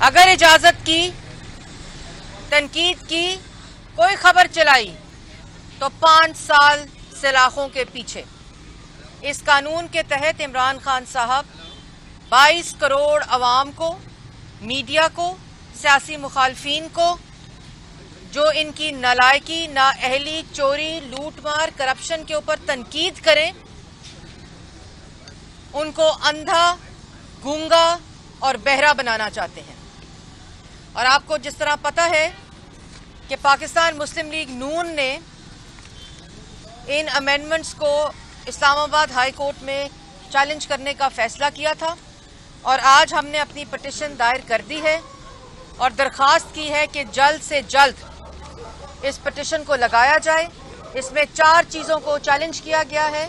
अगर इजाजत की, तनकीद की, कोई खबर चलाई तो 5 साल सलाखों के पीछे। इस कानून के तहत इमरान खान साहब 22 करोड़ अवाम को, मीडिया को, सियासी मुखालफीन को जो इनकी नालायकी, नाअहली, चोरी, लूटमार, करप्शन के ऊपर तनकीद करें, उनको अंधा, गूंगा और बहरा बनाना चाहते हैं। और आपको जिस तरह पता है कि पाकिस्तान मुस्लिम लीग नून ने इन अमेंडमेंट्स को इस्लामाबाद हाई कोर्ट में चैलेंज करने का फैसला किया था और आज हमने अपनी पिटीशन दायर कर दी है और दरख्वास्त की है कि जल्द से जल्द इस पिटीशन को लगाया जाए। इसमें 4 चीज़ों को चैलेंज किया गया है।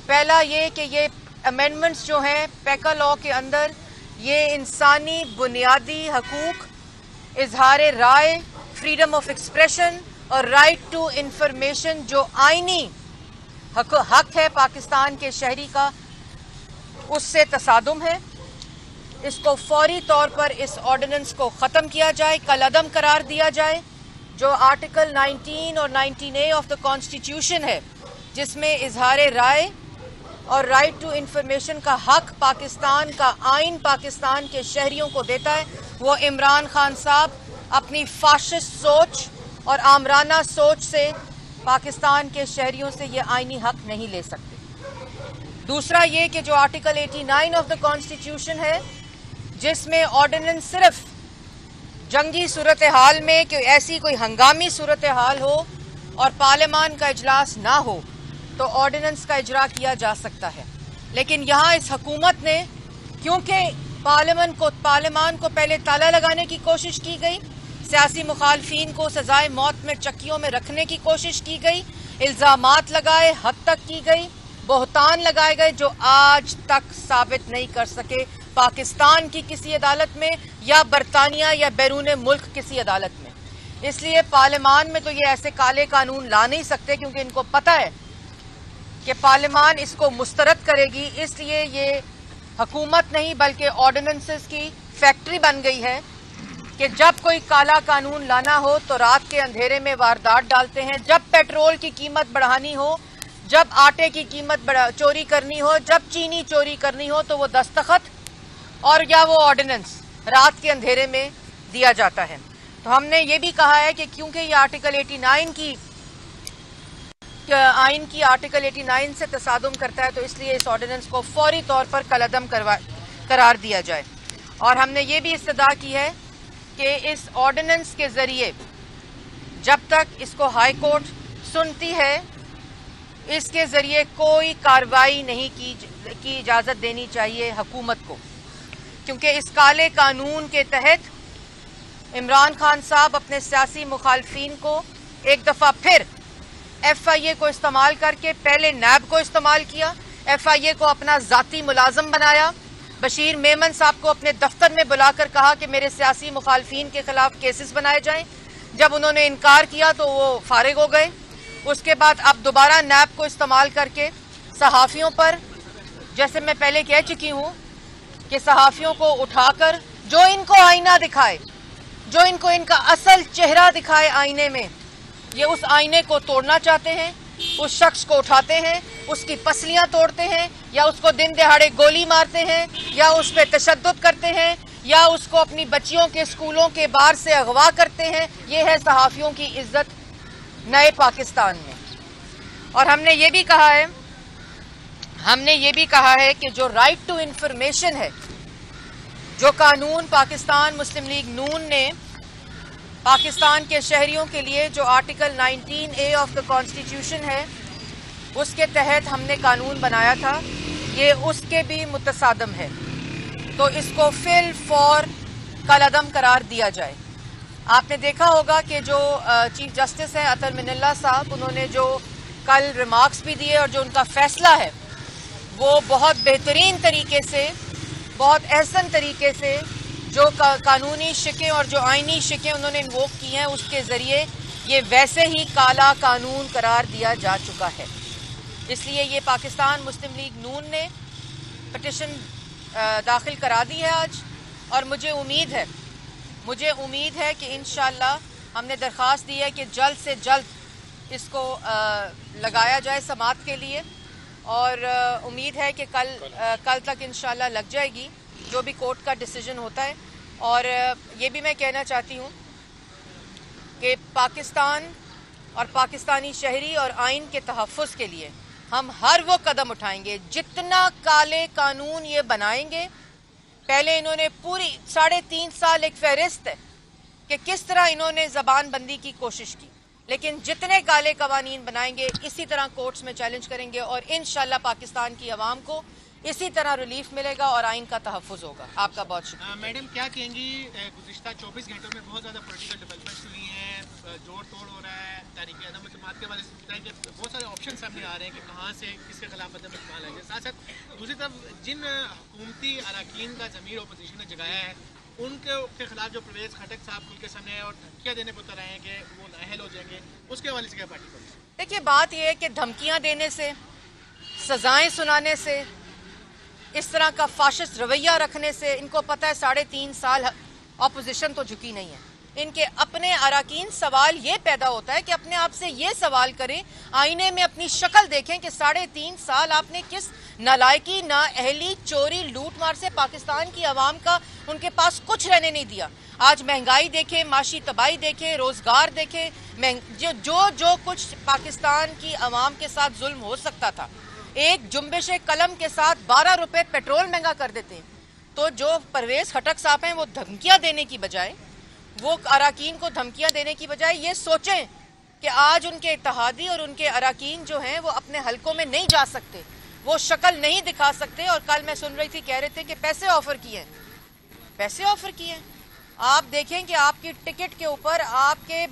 पहला ये कि ये अमेंडमेंट्स जो हैं पैका लॉ के अंदर, ये इंसानी बुनियादी हकूक़, इजहार राय, फ्रीडम ऑफ एक्सप्रेशन और राइट टू इंफॉर्मेशन जो आईनी हक है पाकिस्तान के शहरी का, उससे तसादुम है। इसको फौरी तौर पर इस ऑर्डिनेंस को ख़त्म किया जाए, कलअदम करार दिया जाए। जो आर्टिकल 19 और 19A ऑफ द कॉन्स्टिट्यूशन है, जिसमें इजहार राय और राइट टू इंफॉर्मेशन का हक पाकिस्तान का आइन पाकिस्तान के शहरियों को देता है, वो इमरान खान साहब अपनी फाशिस्ट सोच और आमराना सोच से पाकिस्तान के शहरियों से ये आइनी हक नहीं ले सकते। दूसरा ये कि जो आर्टिकल 89 ऑफ द कॉन्स्टिट्यूशन है, जिसमें ऑर्डिनेंस सिर्फ जंगी सूरत हाल में कि ऐसी कोई हंगामी सूरत हाल हो और पार्लियामान का इजलास ना हो तो ऑर्डिनेंस का इजरा किया जा सकता है। लेकिन यहाँ इस हुकूमत ने, क्योंकि पार्लियामान को पहले ताला लगाने की कोशिश की गई, सियासी मुखालफीन को सजाए मौत में चक्कियों में रखने की कोशिश की गई, इल्ज़ामात लगाए, हद तक की गई, बहतान लगाए गए जो आज तक साबित नहीं कर सके पाकिस्तान की किसी अदालत में या बरतानिया या बैरून मुल्क किसी अदालत में। इसलिए पार्लियामान में तो ये ऐसे काले कानून ला नहीं सकते, क्योंकि इनको पता है कि पार्लियामान इसको मुस्तरद करेगी। इसलिए ये हुकूमत नहीं बल्कि ऑर्डिनेंसेस की फैक्ट्री बन गई है कि जब कोई काला कानून लाना हो तो रात के अंधेरे में वारदात डालते हैं। जब पेट्रोल की कीमत बढ़ानी हो, जब आटे की कीमत चोरी करनी हो, जब चीनी चोरी करनी हो, तो वो दस्तखत और या वो ऑर्डिनेंस रात के अंधेरे में दिया जाता है। तो हमने ये भी कहा है कि क्योंकि ये आर्टिकल 89 की आइन की आर्टिकल 89 से तसादुम करता है, तो इसलिए इस ऑर्डिनेंस को फौरी तौर पर कलअदम करार दिया जाए। और हमने ये भी इस्तदा की है कि इस ऑर्डिनेंस के ज़रिए जब तक इसको हाई कोर्ट सुनती है, इसके ज़रिए कोई कार्रवाई नहीं की इजाज़त देनी चाहिए हुकूमत को, क्योंकि इस काले कानून के तहत इमरान खान साहब अपने सियासी मुखालफीन को एक दफ़ा फिर FIA को इस्तेमाल करके, पहले नैब को इस्तेमाल किया, FIA को अपना ज़ाती मुलाजम बनाया, बशीर मेमन साहब को अपने दफ्तर में बुलाकर कहा कि मेरे सियासी मुखालफीन के खिलाफ केसेस बनाए जाएं। जब उन्होंने इनकार किया तो वो फारिग हो गए। उसके बाद अब दोबारा नैब को इस्तेमाल करके सहाफ़ियों पर, जैसे मैं पहले कह चुकी हूँ कि सहाफ़ियों को उठाकर जो इनको आईना दिखाए, जो इनको इनका असल चेहरा दिखाए आईने में, ये उस आईने को तोड़ना चाहते हैं। उस शख्स को उठाते हैं, उसकी पसलियां तोड़ते हैं, या उसको दिन दहाड़े गोली मारते हैं, या उस पर तशद्दुद करते हैं, या उसको अपनी बच्चियों के स्कूलों के बाहर से अगवा करते हैं। ये है सहाफ़ियों की इज्जत नए पाकिस्तान में। और हमने ये भी कहा है कि जो राइट टू इंफॉर्मेशन है, जो कानून पाकिस्तान मुस्लिम लीग नून ने पाकिस्तान के शहरियों के लिए, जो article 19A of the constitution है, उसके तहत हमने कानून बनाया था, ये उसके भी मुतसादम है। तो इसको फिल फौर कलअदम करार दिया जाए। आपने देखा होगा कि जो चीफ जस्टिस हैं अतर मिनल्ला साहब, उन्होंने जो कल रिमार्क्स भी दिए और जो उनका फैसला है वो बहुत बेहतरीन तरीके से, बहुत एहसन तरीके से जो कानूनी शिकें और जो आइनी शिकें उन्होंने इन्वोक की हैं, उसके ज़रिए ये वैसे ही काला कानून करार दिया जा चुका है। इसलिए ये पाकिस्तान मुस्लिम लीग नून ने पिटीशन दाखिल करा दी है आज, और मुझे उम्मीद है مجھے امید ہے کہ انشاءاللہ ہم نے درخواست دی ہے کہ جلد سے جلد اس کو لگایا جائے سماعت کے لیے، اور امید ہے کہ کل تک انشاءاللہ لگ جائے گی جو بھی کورٹ کا ڈیسیجن ہوتا ہے۔ اور یہ بھی میں کہنا چاہتی ہوں کہ پاکستان اور پاکستانی شہری اور آئین کے تحفظ کے لیے ہم ہر وہ قدم اٹھائیں گے جتنا کالے قانون یہ بنائیں گے۔ پہلے انہوں نے پوری 3.5 سال ایک فہرست ہے کہ کس طرح انہوں نے زبان بندی کی کوشش کی، لیکن جتنے کالے قوانین بنائیں گے اسی طرح کورٹس میں چیلنج کریں گے، اور انشاءاللہ پاکستان کی عوام کو اسی طرح ریلیف ملے گا اور آئین کا تحفظ ہوگا۔ آپ کا بہت شکریہ۔ میڈم کیا کہیں گی، گزشتہ 24 گھنٹوں میں بہت زیادہ پولیٹیکل ڈیولپمنٹس ہوئی ہیں، جوڑ توڑ ہو رہا ہے تحریک عدم اعتماد کے والے سے بتائیں کہ بہت سارے آپشن سامنے آ رہے ہیں کہ کہاں سے کس کے خلاف عدم اعتماد آئے گا، ساتھ ساتھ دوسری طرف جن حکومتی اراکین کا ضمیر اپوزیشن نے جگایا ہے ان کے خلاف جو پرویز خٹک صاحب کھل کے سامنے آئے اور دھمکیاں دینے کو اتر رہے ہیں کہ وہ نااہل ہو جائیں گے، اس کے حوالے سے کیا پارٹی کو؟ دیکھیے بات یہ ہے کہ دھمکیاں دینے سے، سزائیں سنانے سے، اس طرح کا فاشسٹ رویہ رکھنے سے، ان کو پتہ ہے 3.5 سال اپوزیشن تو جھکی نہیں ہے۔ ان کے اپنے اراکین سوال یہ پیدا ہوتا ہے کہ اپنے آپ سے یہ سوال کریں، آئینے میں اپنی شکل دیکھیں کہ 3.5 سال آپ نے کس نالائکی، نااہلی، چوری، لوٹ مار سے پاکستان کی عوام کا ان کے پاس کچھ رہنے نہیں دیا۔ آج مہنگائی دیکھیں، معاشی تباہی دیکھیں، روزگار دیکھیں، جو کچھ پاکستان کی عوام کے ساتھ ظلم ہو سکتا تھا، ایک جنبش قلم کے ساتھ 12 روپے پیٹرول مہنگا کر دیتے ہیں۔ تو جو پرویز خٹک صاحب ہیں وہ دھمکیاں دینے کی بجائے، وہ اراکین کو دھمکیاں دینے کی بجائے یہ سوچیں کہ آج ان کے اتحادی اور ان کے اراکین جو ہیں وہ اپنے حلقوں میں نہیں جا سکتے، وہ شکل نہیں دکھا سکتے۔ اور کل میں سن رہی تھی، کہہ رہے تھے کہ پیسے آفر کیے ہیں۔ آپ دیکھیں کہ آپ کی ٹکٹ کے اوپر آپ کے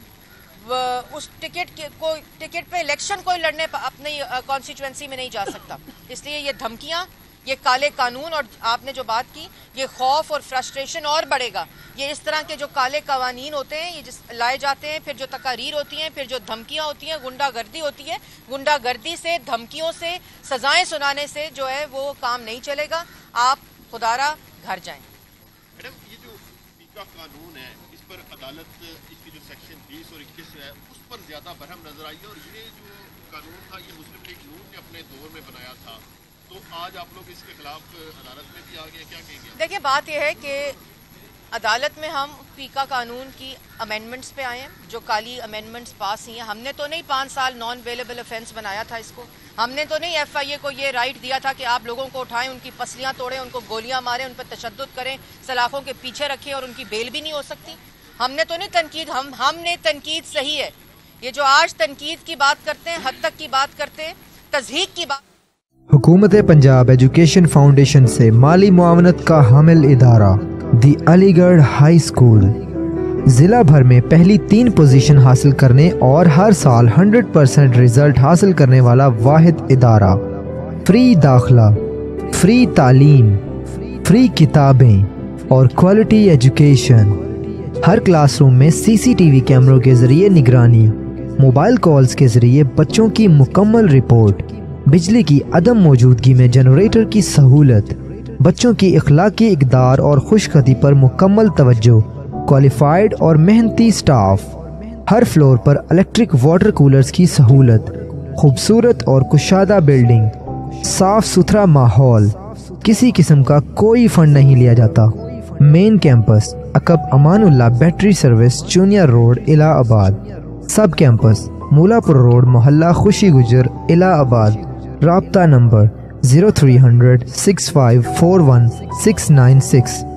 اس ٹکٹ پہ الیکشن کوئی لڑنے اپنی کانسٹیچوئنسی میں نہیں جا سکتا۔ اس لیے یہ دھمکیاں، یہ کالے قانون، اور آپ نے جو بات کی، یہ خوف اور فرسٹریشن اور بڑھے گا۔ یہ اس طرح کے جو کالے قوانین ہوتے ہیں یہ لائے جاتے ہیں، پھر جو تقاریر ہوتی ہیں، پھر جو دھمکیاں ہوتی ہیں، غنڈہ گردی ہوتی ہے، غنڈہ گردی سے، دھمکیوں سے، سزائیں سنانے سے جو ہے وہ کام نہیں چلے گا۔ آپ خدارا گھر جائیں۔ میڈم یہ جو پیکا قانون ہے اس پر عدالت اس کی جو سیکشن 20 اور 21 ہے اس پر زیادہ برہم نظر آئی ہے، اور یہ جو قانون تھا یہ مسلم لیگ نون نے اپنے دور میں بنایا تھا، تو آج آپ لوگ اس کے خلاف عدالت میں بھی آ گئے، کیا کہیں گے؟ دیکھیں بات یہ ہے کہ عدالت میں ہم پیکا قانون کی امینڈمنٹس پہ آئے ہیں، جو کالی امینڈمنٹس پاس ہوئی ہیں۔ ہم نے تو نہیں 5 سال نان اویلیبل افینس بنایا تھا اس کو، ہم نے تو نہیں ایف آئی اے کو یہ رائٹ دیا تھا کہ آپ لوگوں کو اٹھائیں، ان کی پسلیاں توڑیں، ان کو گولیاں ماریں، ان پہ تشدد کریں، سلاخوں کے پیچھے رکھیں اور ان کی بیل بھی نہیں ہو سکتی۔ ہم نے تو نہیں تنقید، ہم نے تنقید صحیح ہے، یہ جو آج تنقید کی بات کرتے ہیں، حد تک کی بات کرتے ہیں، تضحیق کی بات۔ حکومت پنجاب ایجوکیشن فاؤنڈیشن سے مالی معاونت کا حامل ادارہ دی علی گڑھ ہائی اسکول ضلع بھر میں پہلی 3 پوزیشن حاصل کرنے اور ہر سال 100% رزلٹ حاصل کرنے والا واحد ادارہ، فری داخلہ، فری تعلیم، فری کتابیں اور کوالٹی ایجوکیشن۔ ہر کلاس روم میں CCTV کیمروں کے ذریعے نگرانی، موبائل کالز کے ذریعے بچوں کی مکمل رپورٹ، بجلی کی عدم موجودگی میں جنریٹر کی سہولت، بچوں کی اخلاقی اقدار اور خوش خطی پر مکمل توجہ، کوالیفائڈ اور محنتی سٹاف، ہر فلور پر الیکٹرک واٹر کولرز کی سہولت، خوبصورت اور کشادہ بلڈنگ، صاف ستھرا ماحول، کسی قسم کا کوئی فنڈ نہیں لیا جاتا۔ مین campus عقب Aman Ullah battery service چونیا road الہ آباد، سب کیمپس مولا پور روڈ محلہ خوشی گجر الہ آباد۔ رابطہ نمبر 0300 6541 696۔